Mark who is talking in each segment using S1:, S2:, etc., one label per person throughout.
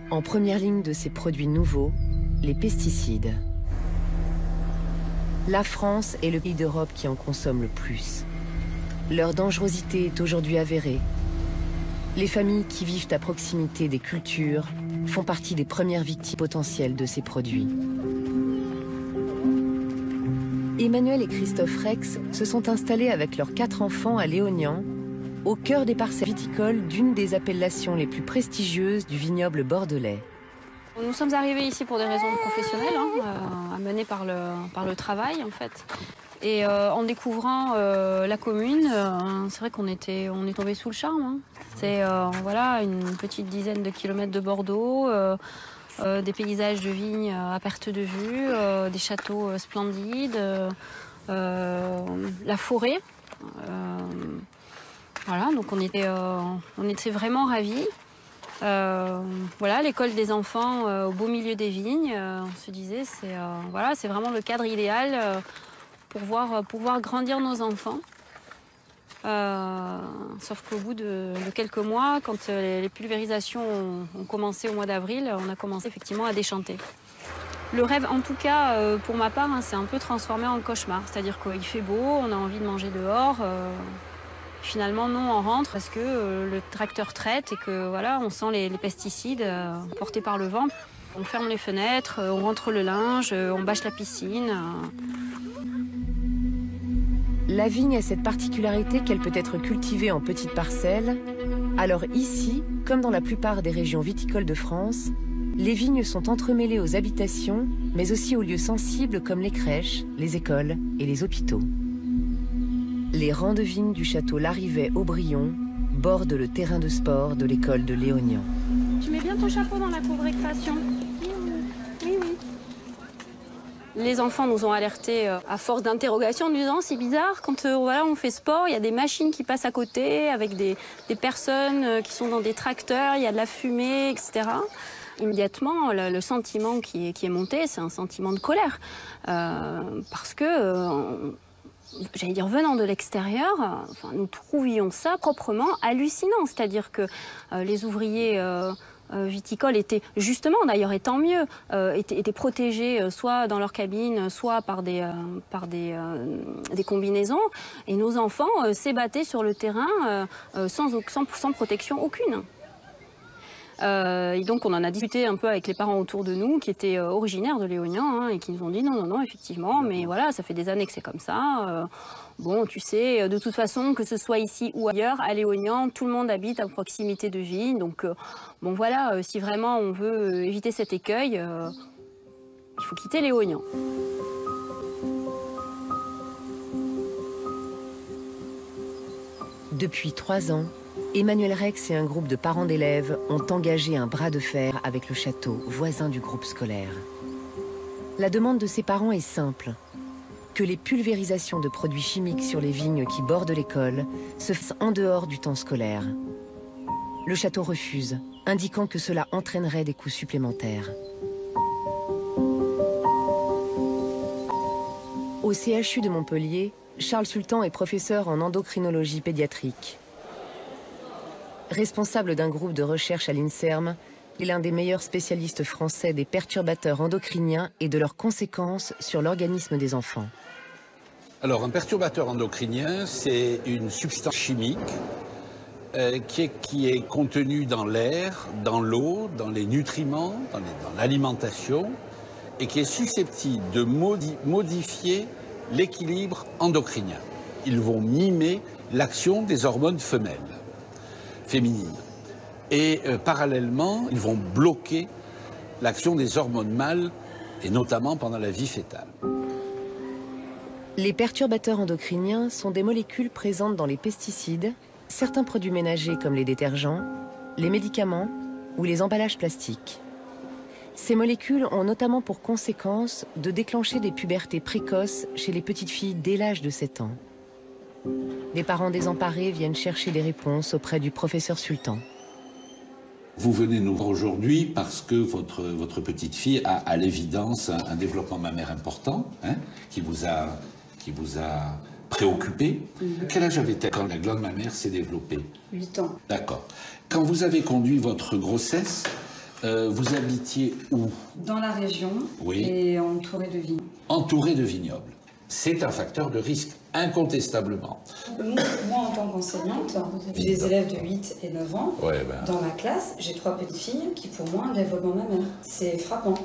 S1: En première ligne de ces produits nouveaux, les pesticides. La France est le pays d'Europe qui en consomme le plus. Leur dangerosité est aujourd'hui avérée. Les familles qui vivent à proximité des cultures font partie des premières victimes potentielles de ces produits. Emmanuel et Christophe Rex se sont installés avec leurs 4 enfants à Léognan, au cœur des parcelles viticoles d'une des appellations les plus prestigieuses du vignoble bordelais.
S2: Nous sommes arrivés ici pour des raisons professionnelles, amenées par le travail en fait. Et en découvrant la commune, c'est vrai on est tombé sous le charme. C'est voilà, une petite dizaine de kilomètres de Bordeaux, des paysages de vignes à perte de vue, des châteaux splendides, la forêt. Voilà, donc on était vraiment ravis. Voilà, l'école des enfants au beau milieu des vignes, on se disait voilà, c'est vraiment le cadre idéal pour voir grandir nos enfants. Sauf qu'au bout de quelques mois, quand les pulvérisations ont commencé au mois d'avril, on a commencé effectivement à déchanter. Le rêve, en tout cas, pour ma part, s'est un peu transformé en cauchemar. C'est-à-dire qu'il fait beau, on a envie de manger dehors. Finalement, non, on rentre parce que le tracteur traite et que voilà, on sent les pesticides portés par le vent. On ferme les fenêtres, on rentre le linge, on bâche la piscine.
S1: La vigne a cette particularité qu'elle peut être cultivée en petites parcelles. Alors ici, comme dans la plupart des régions viticoles de France, les vignes sont entremêlées aux habitations, mais aussi aux lieux sensibles comme les crèches, les écoles et les hôpitaux. Les rangs de vignes du château Larrivet-Aubryon bordent le terrain de sport de l'école de Léognan.
S2: Tu mets bien ton chapeau dans la cour de récréation. Oui. Les enfants nous ont alertés à force d'interrogations, en nous disant c'est bizarre, quand voilà, on fait sport, il y a des machines qui passent à côté avec des personnes qui sont dans des tracteurs, il y a de la fumée, etc. Immédiatement, le sentiment qui est monté, c'est un sentiment de colère. Parce que, j'allais dire, venant de l'extérieur, nous trouvions ça proprement hallucinant. C'est-à-dire que les ouvriers viticoles étaient, justement, d'ailleurs, et tant mieux, étaient protégés soit dans leur cabine, soit par des combinaisons. Et nos enfants s'ébattaient sur le terrain sans protection aucune. Et donc on en a discuté un peu avec les parents autour de nous qui étaient originaires de Léognan et qui nous ont dit non, effectivement, mais voilà, ça fait des années que c'est comme ça. Bon, tu sais, de toute façon, que ce soit ici ou ailleurs, à Léognan, tout le monde habite à proximité de vignes. Donc bon voilà, si vraiment on veut éviter cet écueil, il faut quitter Léognan.
S1: Depuis 3 ans, Emmanuel Rex et un groupe de parents d'élèves ont engagé un bras de fer avec le château, voisin du groupe scolaire. La demande de ces parents est simple, que les pulvérisations de produits chimiques sur les vignes qui bordent l'école se fassent en dehors du temps scolaire. Le château refuse, indiquant que cela entraînerait des coûts supplémentaires. Au CHU de Montpellier, Charles Sultan est professeur en endocrinologie pédiatrique. Responsable d'un groupe de recherche à l'INSERM, il est l'un des meilleurs spécialistes français des perturbateurs endocriniens et de leurs conséquences sur l'organisme des enfants.
S3: Alors, un perturbateur endocrinien, c'est une substance chimique qui est contenue dans l'air, dans l'eau, dans les nutriments, dans l'alimentation, et qui est susceptible de modifier l'équilibre endocrinien. Ils vont mimer l'action des hormones féminines. Et parallèlement, ils vont bloquer l'action des hormones mâles, et notamment pendant la vie fœtale.
S1: Les perturbateurs endocriniens sont des molécules présentes dans les pesticides, certains produits ménagers comme les détergents, les médicaments ou les emballages plastiques. Ces molécules ont notamment pour conséquence de déclencher des pubertés précoces chez les petites filles dès l'âge de 7 ans. Des parents désemparés viennent chercher des réponses auprès du professeur Sultan.
S3: Vous venez nous voir aujourd'hui parce que votre petite fille a à l'évidence un développement mammaire important, qui vous a préoccupé. Quel âge avait-elle quand la glande mammaire s'est développée?
S4: 8 ans.
S3: D'accord. Quand vous avez conduit votre grossesse, Vous habitiez où?
S4: Dans la région,
S3: oui.
S4: Et entouré de vignes.
S3: Entouré de vignobles. C'est un facteur de risque, incontestablement.
S4: Moi, en tant qu'enseignante, j'ai des élèves de 8 et 9 ans.
S3: Ouais,
S4: Dans ma classe, j'ai 3 petites filles qui, pour moi, ont un développement mammaire. C'est frappant.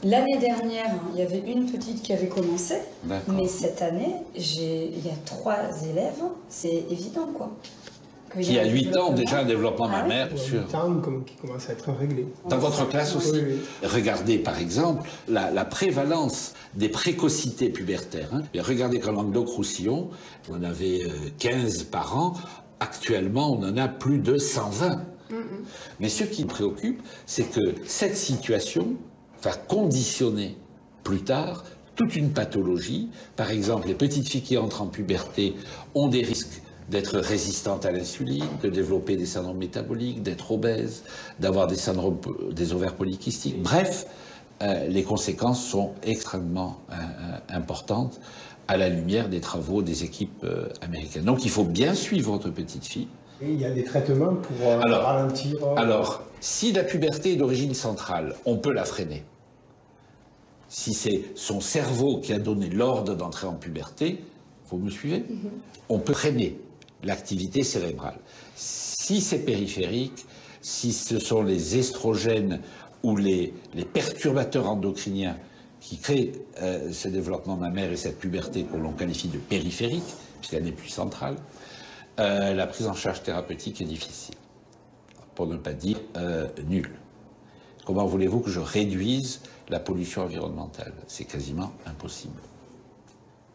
S4: L'année dernière, il y avait une petite qui avait commencé. Mais cette année, il y a 3 élèves. C'est évident, quoi.
S3: Qui a 8 ans, déjà un développement mammaire, bien sûr.
S5: 8 ans, qui commence à être réglé.
S3: Dans votre classe aussi?
S5: Oui.
S3: Regardez, par exemple, la prévalence des précocités pubertaires. Hein. Regardez qu'en Languedoc-Roussillon, on avait 15 par an. Actuellement, on en a plus de 120. Mais ce qui me préoccupe, c'est que cette situation va conditionner plus tard toute une pathologie. Par exemple, les petites filles qui entrent en puberté ont des risques d'être résistantes à l'insuline, de développer des syndromes métaboliques, d'être obèses, d'avoir des ovaires polykystiques. Bref, les conséquences sont extrêmement importantes à la lumière des travaux des équipes américaines. Donc il faut bien suivre votre petite fille.
S5: Et il y a des traitements pour ralentir...
S3: Alors, si la puberté est d'origine centrale, on peut la freiner. Si c'est son cerveau qui a donné l'ordre d'entrer en puberté, vous me suivez? On peut freiner l'activité cérébrale. Si c'est périphérique, si ce sont les estrogènes ou les perturbateurs endocriniens qui créent ce développement mammaire et cette puberté que l'on qualifie de périphérique, puisqu'elle n'est plus centrale, la prise en charge thérapeutique est difficile, pour ne pas dire nulle. Comment voulez-vous que je réduise la pollution environnementale? C'est quasiment impossible.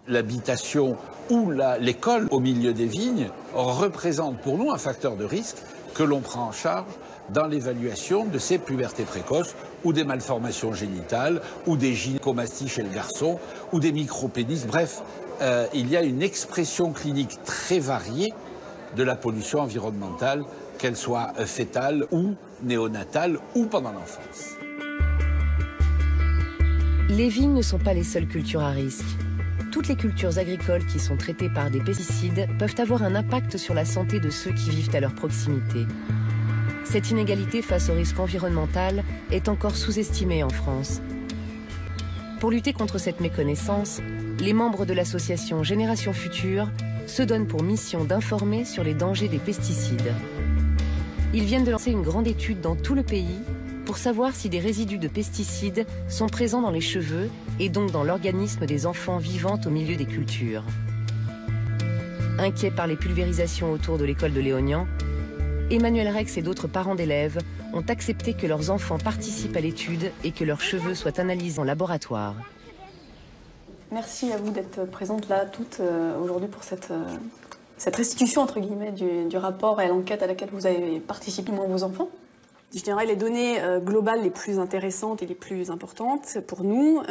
S3: L'habitation ou l'école au milieu des vignes représente pour nous un facteur de risque que l'on prend en charge dans l'évaluation de ces pubertés précoces ou des malformations génitales ou des gynécomasties chez le garçon ou des micropénis. Bref, il y a une expression clinique très variée de la pollution environnementale, qu'elle soit fétale ou néonatale ou pendant l'enfance.
S1: Les vignes ne sont pas les seules cultures à risque. Toutes les cultures agricoles qui sont traitées par des pesticides peuvent avoir un impact sur la santé de ceux qui vivent à leur proximité. Cette inégalité face au risque environnemental est encore sous-estimée en France. Pour lutter contre cette méconnaissance, les membres de l'association Génération Future se donnent pour mission d'informer sur les dangers des pesticides. Ils viennent de lancer une grande étude dans tout le pays pour savoir si des résidus de pesticides sont présents dans les cheveux et donc dans l'organisme des enfants vivant au milieu des cultures. Inquiets par les pulvérisations autour de l'école de Léognan, Emmanuel Rex et d'autres parents d'élèves ont accepté que leurs enfants participent à l'étude et que leurs cheveux soient analysés en laboratoire.
S2: Merci à vous d'être présentes là toutes aujourd'hui pour cette restitution entre guillemets du rapport et l'enquête à laquelle vous avez participé, moi, vos enfants. Je dirais les données globales les plus intéressantes et les plus importantes pour nous,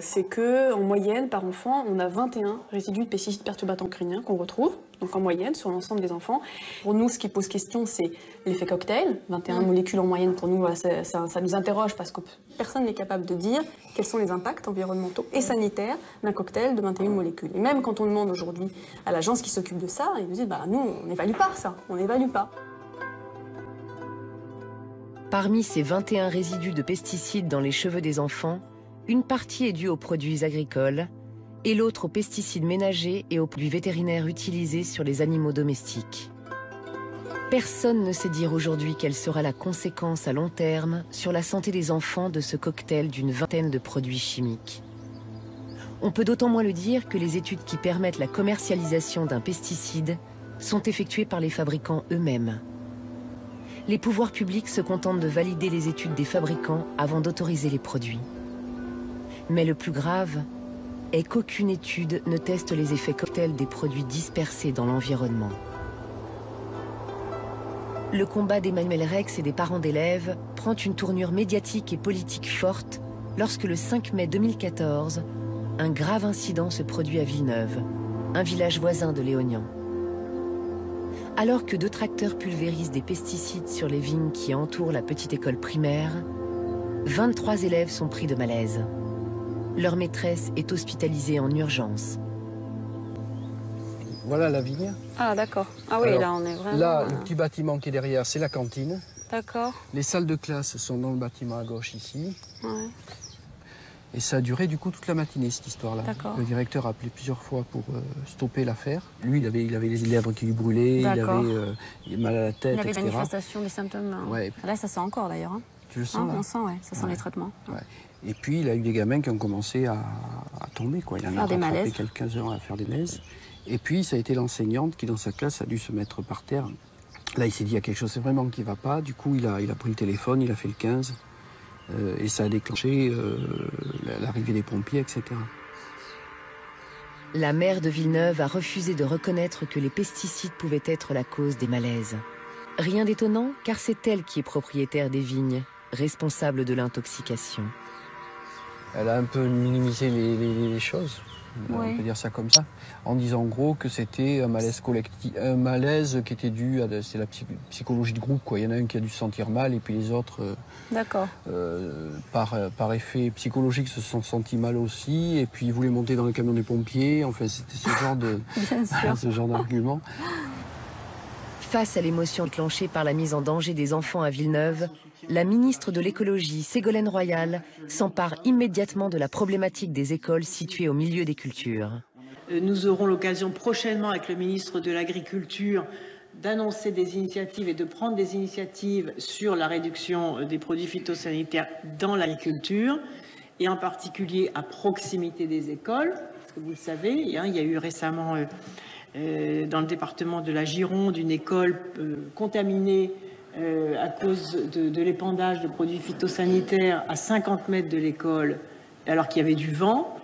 S2: c'est que en moyenne par enfant, on a 21 résidus de pesticides perturbateurs endocriniens qu'on retrouve, donc en moyenne sur l'ensemble des enfants. Pour nous, ce qui pose question, c'est l'effet cocktail. 21 molécules en moyenne pour nous, voilà, ça nous interroge parce que personne n'est capable de dire quels sont les impacts environnementaux et sanitaires d'un cocktail de 21 molécules. Et même quand on demande aujourd'hui à l'agence qui s'occupe de ça, ils nous disent bah nous on n'évalue pas ça, on n'évalue pas.
S1: Parmi ces 21 résidus de pesticides dans les cheveux des enfants, une partie est due aux produits agricoles et l'autre aux pesticides ménagers et aux produits vétérinaires utilisés sur les animaux domestiques. Personne ne sait dire aujourd'hui quelle sera la conséquence à long terme sur la santé des enfants de ce cocktail d'une vingtaine de produits chimiques. On peut d'autant moins le dire que les études qui permettent la commercialisation d'un pesticide sont effectuées par les fabricants eux-mêmes. Les pouvoirs publics se contentent de valider les études des fabricants avant d'autoriser les produits. Mais le plus grave est qu'aucune étude ne teste les effets cocktails des produits dispersés dans l'environnement. Le combat d'Emmanuel Rex et des parents d'élèves prend une tournure médiatique et politique forte lorsque le 5 mai 2014, un grave incident se produit à Villeneuve, un village voisin de Léognan. Alors que 2 tracteurs pulvérisent des pesticides sur les vignes qui entourent la petite école primaire, 23 élèves sont pris de malaise. Leur maîtresse est hospitalisée en urgence.
S6: Voilà la vigne.
S2: Ah d'accord. Ah oui,
S6: alors,
S2: là on est vraiment...
S6: Là, le petit bâtiment qui est derrière, c'est la cantine.
S2: D'accord.
S6: Les salles de classe sont dans le bâtiment à gauche ici.
S2: Ouais.
S6: Et ça a duré du coup toute la matinée cette histoire-là. Le directeur a appelé plusieurs fois pour stopper l'affaire. Lui, il avait les lèvres qui lui brûlaient, il avait mal à la tête,
S2: il avait
S6: etc.
S2: des manifestations, des symptômes.
S6: Ouais.
S2: Là, ça sent encore d'ailleurs. Hein.
S6: Tu le sens
S2: on sent, ouais. Ça sent les traitements.
S6: Ouais. Et puis, il a eu des gamins qui ont commencé à tomber, quoi. Il en a rattrapé quelques-uns à faire des malaises. Et puis, ça a été l'enseignante qui, dans sa classe, a dû se mettre par terre. Là, il s'est dit, il y a quelque chose vraiment qui ne va pas. Du coup, il a pris le téléphone, il a fait le 15. Et ça a déclenché l'arrivée des pompiers, etc.
S1: La maire de Villeneuve a refusé de reconnaître que les pesticides pouvaient être la cause des malaises. Rien d'étonnant, car c'est elle qui est propriétaire des vignes, responsable de l'intoxication.
S6: Elle a un peu minimisé les choses, on peut dire ça comme ça, en disant en gros que c'était un malaise collectif, un malaise qui était dû à c'est la psychologie de groupe, quoi. Il y en a un qui a dû se sentir mal et puis les autres, par effet psychologique, se sont sentis mal aussi, et puis ils voulaient monter dans le camion des pompiers. Enfin, c'était ce genre de ce genre d'argument.
S1: Face à l'émotion déclenchée par la mise en danger des enfants à Villeneuve, la ministre de l'écologie, Ségolène Royal, s'empare immédiatement de la problématique des écoles situées au milieu des cultures.
S7: Nous aurons l'occasion prochainement avec le ministre de l'Agriculture d'annoncer des initiatives et de prendre des initiatives sur la réduction des produits phytosanitaires dans l'agriculture et en particulier à proximité des écoles. Parce que vous le savez, il y a eu récemment dans le département de la Gironde une école contaminée à cause de l'épandage de produits phytosanitaires à 50 mètres de l'école alors qu'il y avait du vent.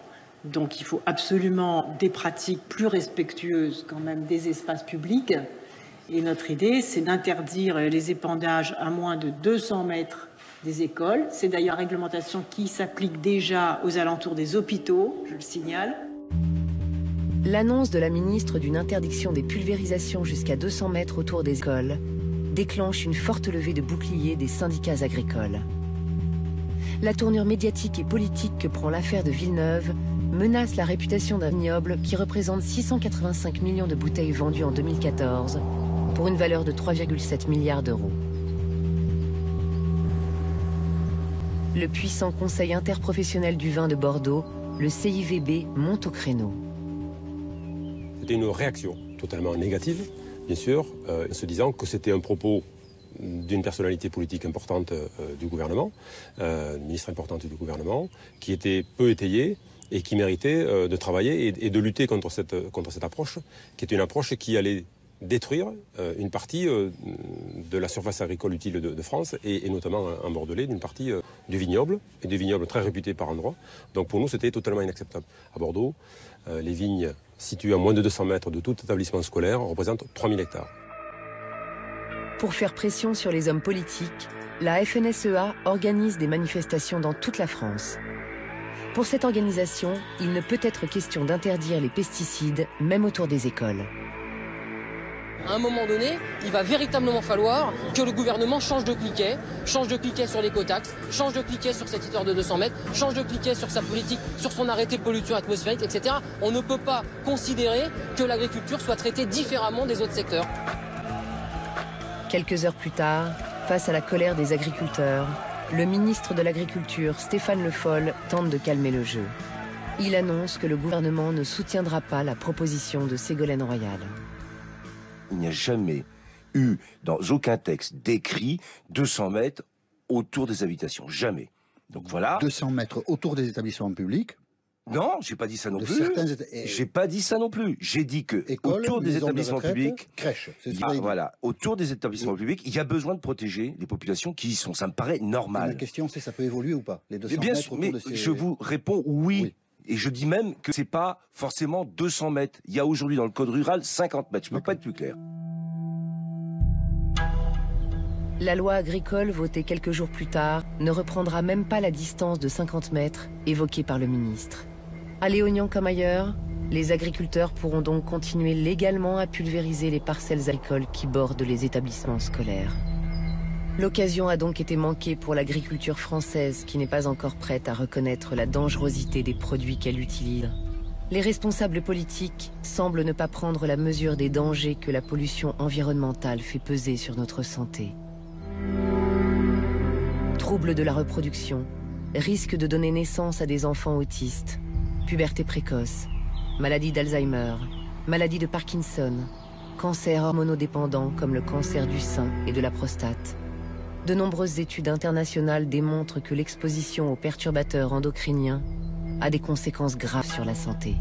S7: Donc il faut absolument des pratiques plus respectueuses quand même des espaces publics. Et notre idée, c'est d'interdire les épandages à moins de 200 mètres des écoles. C'est d'ailleurs une réglementation qui s'applique déjà aux alentours des hôpitaux, je le signale.
S1: L'annonce de la ministre d'une interdiction des pulvérisations jusqu'à 200 mètres autour des écoles déclenche une forte levée de boucliers des syndicats agricoles. La tournure médiatique et politique que prend l'affaire de Villeneuve menace la réputation d'un vignoble qui représente 685 millions de bouteilles vendues en 2014 pour une valeur de 3,7 milliards d'euros. Le puissant Conseil interprofessionnel du vin de Bordeaux, le CIVB, monte au créneau.
S8: C'était une réaction totalement négative, bien sûr, en se disant que c'était un propos d'une personnalité politique importante du gouvernement, ministre importante du gouvernement, qui était peu étayé et qui méritait de travailler et de lutter contre cette approche, qui était une approche qui allait détruire une partie de la surface agricole utile de France et notamment en Bordelais, d'une partie du vignoble, et des vignobles très réputés par endroits. Donc pour nous, c'était totalement inacceptable. À Bordeaux, les vignes situées à moins de 200 mètres de tout établissement scolaire représentent 3000 hectares.
S1: Pour faire pression sur les hommes politiques, la FNSEA organise des manifestations dans toute la France. Pour cette organisation, il ne peut être question d'interdire les pesticides, même autour des écoles.
S9: À un moment donné, il va véritablement falloir que le gouvernement change de cliquet sur l'écotaxe, change de cliquet sur cette histoire de 200 mètres, change de cliquet sur sa politique, sur son arrêté pollution atmosphérique, etc. On ne peut pas considérer que l'agriculture soit traitée différemment des autres secteurs.
S1: Quelques heures plus tard, face à la colère des agriculteurs, le ministre de l'Agriculture, Stéphane Le Foll, tente de calmer le jeu. Il annonce que le gouvernement ne soutiendra pas la proposition de Ségolène Royal.
S10: Il n'y a jamais eu, dans aucun texte, décrit 200 mètres autour des habitations. Jamais. Donc voilà.
S11: 200 mètres autour des établissements publics.
S10: Non, j'ai pas dit ça non plus. J'ai pas dit ça non plus. J'ai dit que autour des établissements publics,
S11: crèches,
S10: voilà, autour des établissements publics, il y a besoin de protéger les populations qui y sont. Ça me paraît normal.
S11: La question, c'est ça peut évoluer ou pas les 200
S10: bien
S11: mètres
S10: sûr,
S11: autour
S10: mais
S11: de ces...
S10: je vous réponds oui. Et je dis même que c'est pas forcément 200 mètres. Il y a aujourd'hui dans le code rural 50 mètres. Je peux pas être plus clair.
S1: La loi agricole, votée quelques jours plus tard, ne reprendra même pas la distance de 50 mètres évoquée par le ministre. À Léognan comme ailleurs, les agriculteurs pourront donc continuer légalement à pulvériser les parcelles agricoles qui bordent les établissements scolaires. L'occasion a donc été manquée pour l'agriculture française qui n'est pas encore prête à reconnaître la dangerosité des produits qu'elle utilise. Les responsables politiques semblent ne pas prendre la mesure des dangers que la pollution environnementale fait peser sur notre santé. troubles de la reproduction, risque de donner naissance à des enfants autistes, puberté précoce, maladie d'Alzheimer, maladie de Parkinson, cancer hormonodépendant comme le cancer du sein et de la prostate. De nombreuses études internationales démontrent que l'exposition aux perturbateurs endocriniens a des conséquences graves sur la santé.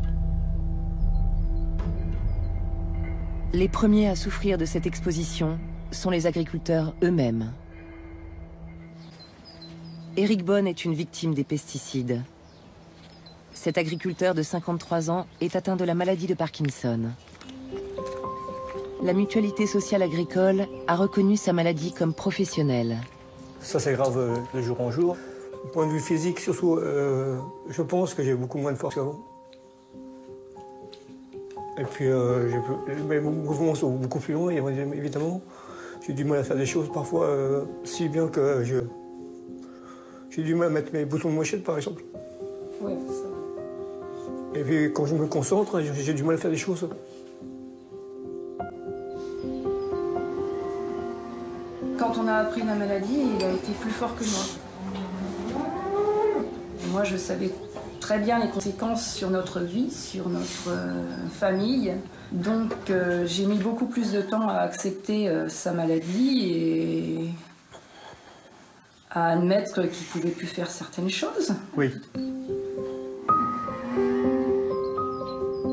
S1: Les premiers à souffrir de cette exposition sont les agriculteurs eux-mêmes. Eric Bonne est une victime des pesticides. Cet agriculteur de 53 ans est atteint de la maladie de Parkinson. La Mutualité sociale agricole a reconnu sa maladie comme professionnelle.
S12: Ça c'est grave de jour en jour. Du point de vue physique surtout, je pense que j'ai beaucoup moins de force qu'avant. Et puis mes mouvements sont beaucoup plus longs, évidemment. J'ai du mal à faire des choses parfois, si bien que j'ai du mal à mettre mes boutons de mochette par exemple.
S4: Ouais, ça.
S12: Et puis quand je me concentre, j'ai du mal à faire des choses.
S13: Quand on a appris la maladie, il a été plus fort que moi. Moi, je savais très bien les conséquences sur notre vie, sur notre famille. Donc, j'ai mis beaucoup plus de temps à accepter sa maladie et à admettre qu'il ne pouvait plus faire certaines choses.
S12: Oui.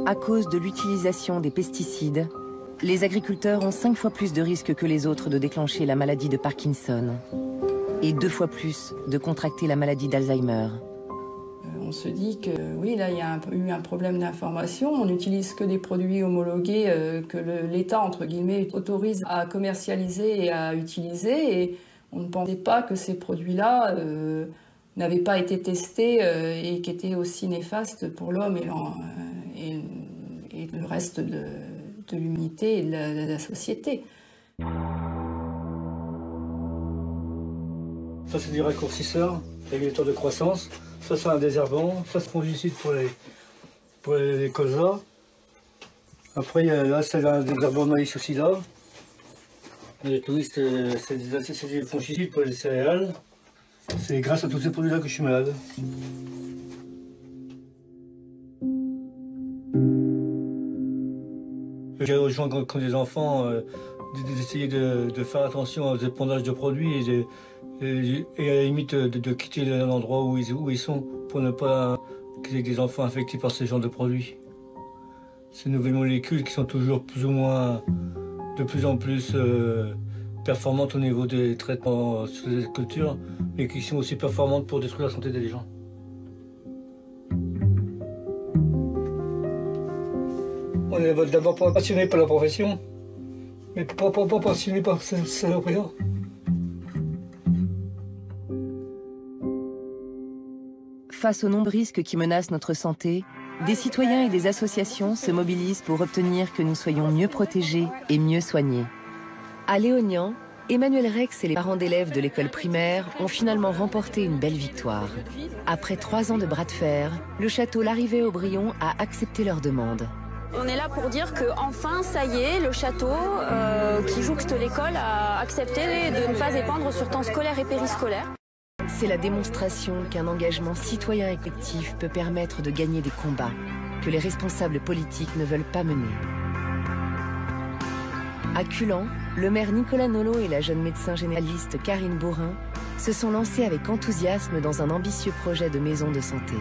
S1: À cause de l'utilisation des pesticides, les agriculteurs ont 5 fois plus de risques que les autres de déclencher la maladie de Parkinson et 2 fois plus de contracter la maladie d'Alzheimer.
S13: On se dit que oui, là, il y a eu un problème d'information. On n'utilise que des produits homologués que l'État, entre guillemets, autorise à commercialiser et à utiliser. Et on ne pensait pas que ces produits-là n'avaient pas été testés et qui étaient aussi néfastes pour l'homme et le reste de l'humanité et de la société.
S12: Ça, c'est des raccourcisseurs, régulateurs de croissance. Ça, c'est un désherbant. Ça, c'est fongicide pour les colzas. Après, là, c'est un désherbant de maïs aussi, là. Les touristes, c'est des fongicides pour les céréales. C'est grâce à tous ces produits-là que je suis malade. J'ai rejoint quand des enfants d'essayer de faire attention aux épandages de produits et à la limite de quitter l'endroit où ils sont pour ne pas qu'il y ait des enfants infectés par ce genre de produits. Ces nouvelles molécules qui sont toujours plus ou moins de plus en plus performantes au niveau des traitements sur les cultures, mais qui sont aussi performantes pour détruire la santé des gens. On est d'abord passionné par la profession, mais pas passionné par ces saloperies-là.
S1: Face aux nombreux risques qui menacent notre santé, des citoyens et des associations se mobilisent pour obtenir que nous soyons mieux protégés et mieux soignés. À Léognan, Emmanuel Rex et les parents d'élèves de l'école primaire ont finalement remporté une belle victoire. Après 3 ans de bras de fer, le château Larrivée-Aubryon a accepté leur demande.
S2: On est là pour dire que enfin, ça y est, le château qui jouxte l'école a accepté de ne pas épandre sur temps scolaire et périscolaire.
S1: C'est la démonstration qu'un engagement citoyen et collectif peut permettre de gagner des combats que les responsables politiques ne veulent pas mener. À Culan, le maire Nicolas Nolot et la jeune médecin généraliste Karine Bourrin se sont lancés avec enthousiasme dans un ambitieux projet de maison de santé.